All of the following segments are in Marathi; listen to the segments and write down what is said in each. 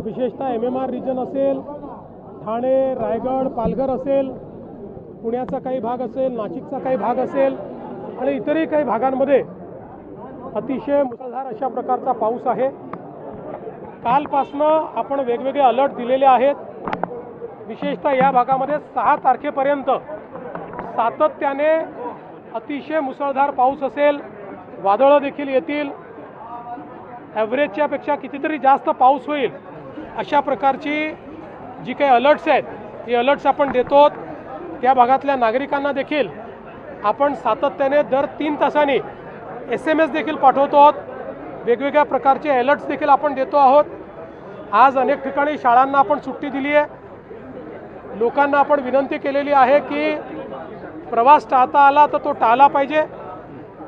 विशेषतः MMR रिजन असेल, ठाणे, रायगड, पालघर असेल, पुण्याचा काही भाग असेल, नाशिकचा काही भाग असेल आणि इतरही काही भागांमध्ये अतिशय मुसळधार अशा प्रकारचा पाऊस आहे। कालपासनं आपण वेगवेगळे अलर्ट दिलेले आहेत। विशेषतः या भागामध्ये 6 तारखेपर्यंत सातत्याने अतिशय मुसळधार पाऊस असेल, वादळं देखील येतील, ॲव्हरेजच्या पेक्षा कितीतरी जास्त पाऊस होईल अशा प्रकारची जी काही अलर्ट्स आहेत ही अलर्ट्स आपण देतो। त्या भागातल्या नागरिकांना देखील आपण सातत्याने दर 3 तासांनी SMS देखील पाठवतो। वेगवेगळ्या प्रकारचे अलर्ट्स देखील आपण देतो आहोत। आज अनेक ठिकाणी शाळांना आपण सुट्टी दिली आहे। लोकांना आपण विनंती केलेली आहे की प्रवास टाळता आला तर तो टाळला पाहिजे,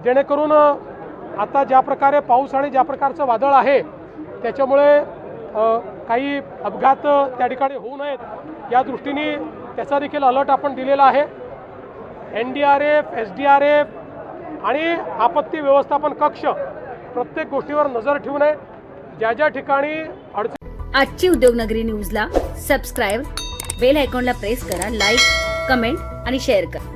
जेणेकरून आता ज्या प्रकारे पाऊस आणि ज्या प्रकारचं वादळ आहे त्याच्यामुळे काही अपघात त्या ठिकाणी होऊ नयेत या दृष्टीने त्याचा देखील अलर्ट आपण दिलेला आहे। NDRF, SDRF आणि आपत्ती व्यवस्थापन कक्ष प्रत्येक गोष्टीवर नजर ठेवून आहे। ज्या ज्या ठिकाणी आजची उद्योगनगरी न्यूजला सबस्क्राइब, बेल आयकॉनला प्रेस करा, लाईक, कमेंट आणि शेअर करा।